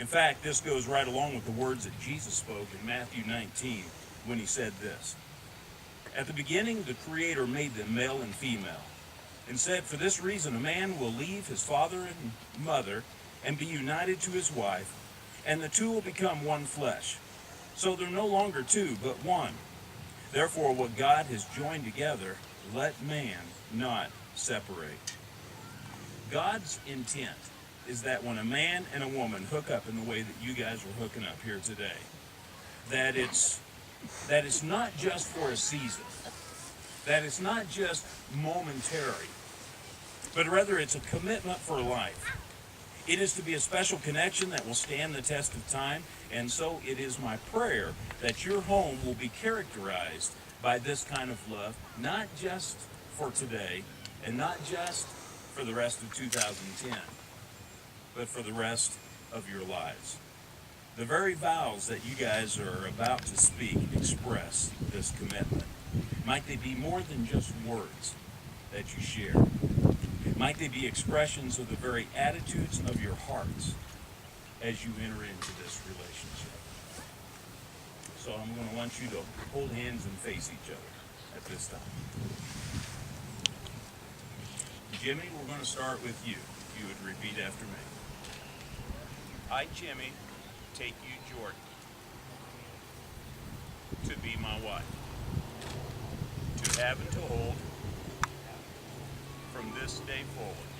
In fact, this goes right along with the words that Jesus spoke in Matthew 19 when he said this. At the beginning, the Creator made them male and female, and said, "For this reason, a man will leave his father and mother and be united to his wife, and the two will become one flesh. So they're no longer two, but one. Therefore, what God has joined together, let man not separate." God's intent is that when a man and a woman hook up in the way that you guys are hooking up here today, that it's not just for a season, that it's not just momentary, but rather it's a commitment for life. It is to be a special connection that will stand the test of time, and so it is my prayer that your home will be characterized by this kind of love, not just for today, and not just for the rest of 2010, but for the rest of your lives. The very vows that you guys are about to speak express this commitment. Might they be more than just words that you share. Might they be expressions of the very attitudes of your hearts as you enter into this relationship. So I'm going to want you to hold hands and face each other at this time. Jimmy, we're going to start with you. If you would repeat after me. I, Jimmy, take you, Jordan, to be my wife, to have and to hold from this day forward,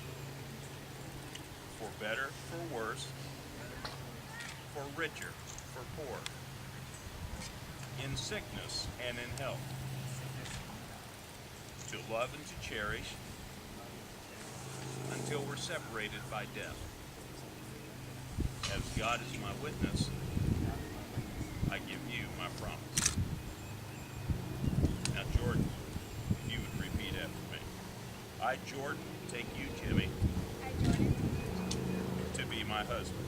for better, for worse, for richer, for poor, in sickness and in health, to love and to cherish until we're separated by death. As God is my witness, I give you my promise. Now, Jordan, if you would repeat after me. I, Jordan, take you, Jimmy, to be my husband,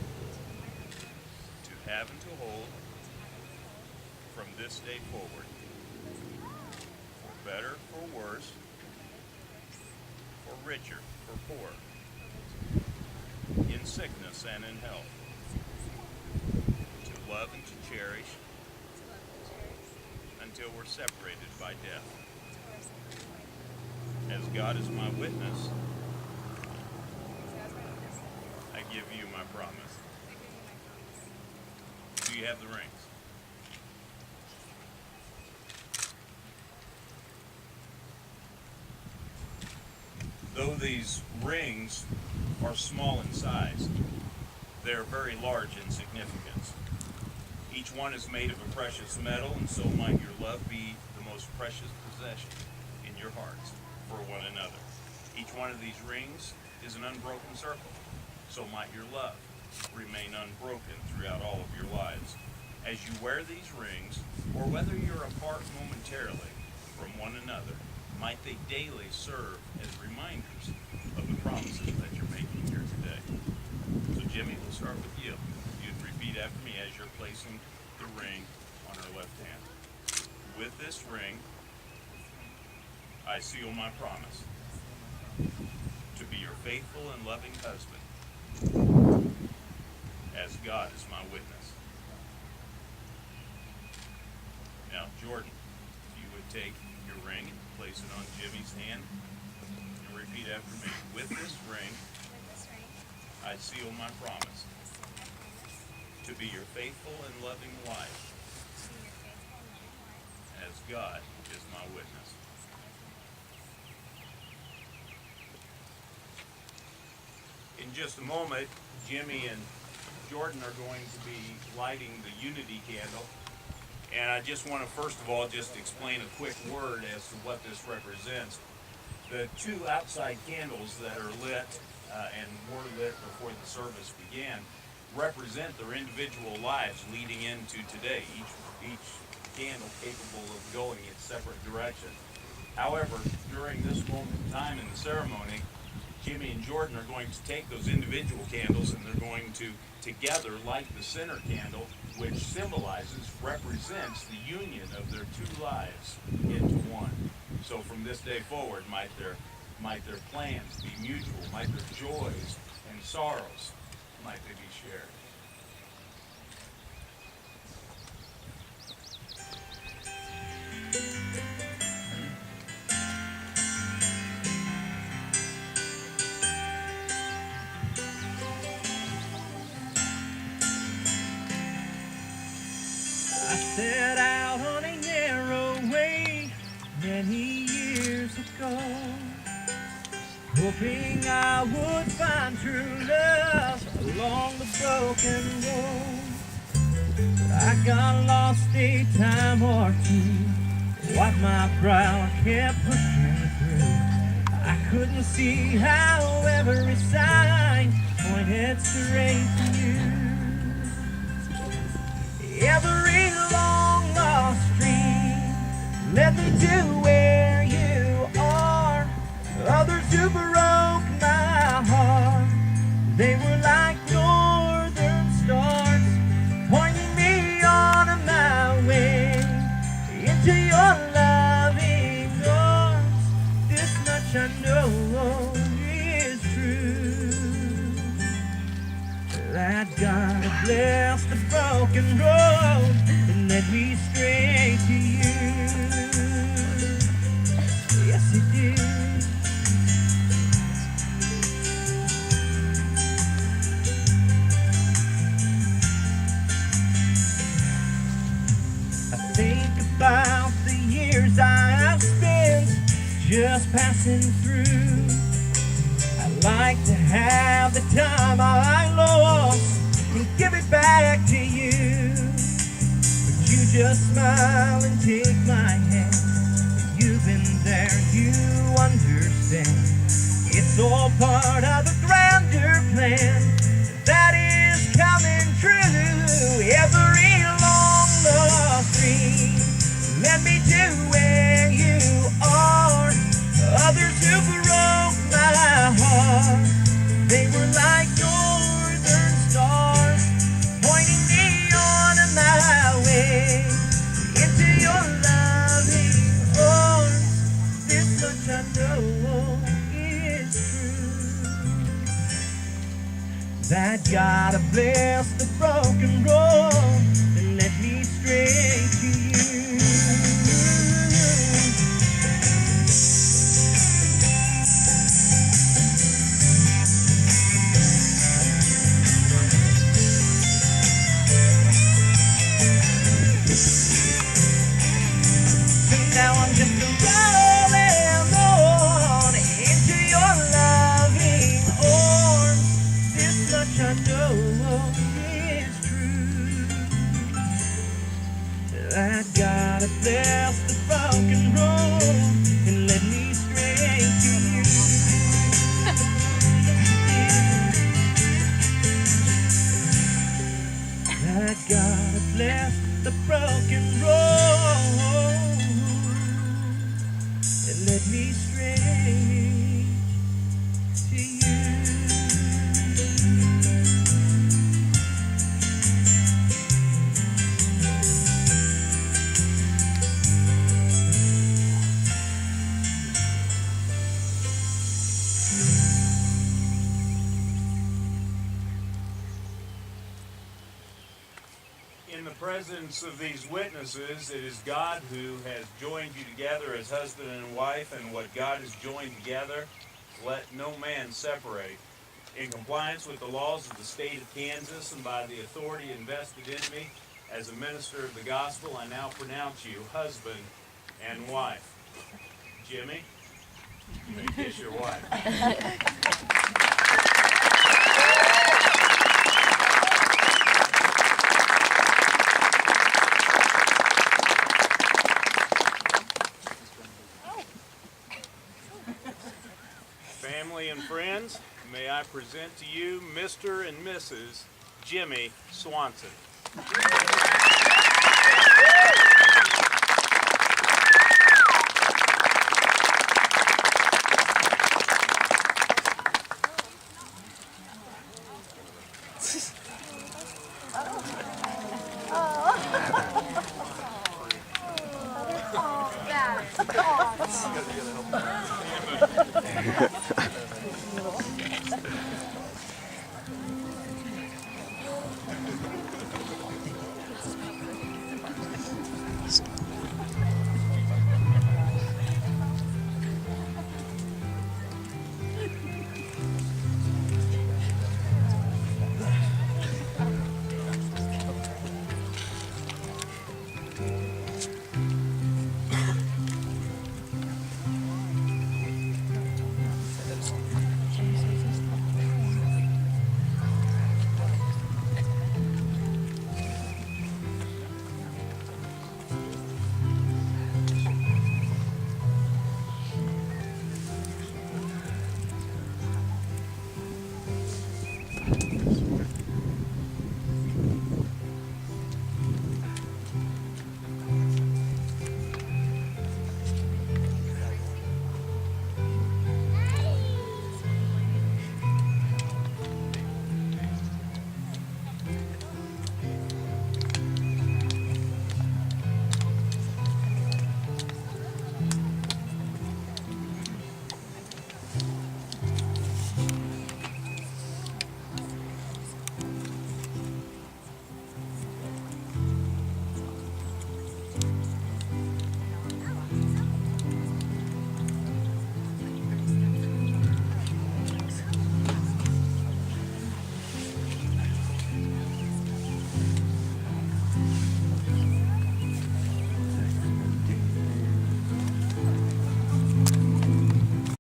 to have and to hold from this day forward, for better, for worse, for richer, for poor, in sickness and in health, to love and to cherish until we're separated by death. As God is my witness, I give you my promise. Do you have the rings? Though these rings are small in size, they are very large in significance. Each one is made of a precious metal, and so might your love be the most precious possession in your hearts for one another. Each one of these rings is an unbroken circle, so might your love remain unbroken throughout all of your lives. As you wear these rings, or whether you're apart momentarily from one another, might they daily serve as reminders of the promises that you're making here today. So Jimmy, we'll start with you. You'd repeat after me as you're placing the ring on her left hand. With this ring, I seal my promise to be your faithful and loving husband, as God is my witness. Now, Jordan, if you would take your ring and place it on Jimmy's hand, and repeat after me. With this ring, I seal my promise to be your faithful and loving wife, as God is my witness. In just a moment, Jimmy and Jordan are going to be lighting the unity candle. And I just want to first of all just explain a quick word as to what this represents. The two outside candles that are lit and were lit before the service began represent their individual lives leading into today, each candle capable of going its separate direction. However, during this moment in time in the ceremony, Jimmy and Jordan are going to take those individual candles and they're going to together light the center candle, which symbolizes, represents the union of their two lives into one. So from this day forward, might their plans be mutual, might their joys and sorrows, might they be shared. I set out on a narrow way many years ago, hoping I would find true love along the broken road. But I got lost a time or two, what my brow kept pushing through. I couldn't see how every sign pointed straight to you. Every long lost stream led me to where you are. Others who broke my heart, they were like northern stars, pointing me on my way into your loving arms. This much I know is true, that God bless the broken road and led me straight to you. Yes, He did. I think about the years I've spent just passing through. I'd like to have the time I lost and give it back to you. But you just smile and take my hand. You've been there, you understand. It's all part of a grander plan that is coming true. Every long lost dream led me to where you are. Others who broke my heart, they were like northern stars, pointing me on my way into your loving arms. This much I know is true, that God bless the broken road and led me straight to you. Now I'm just rolling on into your loving arms. This much I know is true, that God bless the broken road and led me straight to you. That God bless the broken road and led me straight to you. In the presence of these witnesses, it is God who has joined you together as husband and wife, and what God has joined together, let no man separate. In compliance with the laws of the state of Kansas and by the authority invested in me as a minister of the gospel, I now pronounce you husband and wife. Jimmy, you may kiss your wife. Family and friends, may I present to you Mr. and Mrs. Jimmy Swanson. Oh, God. Oh.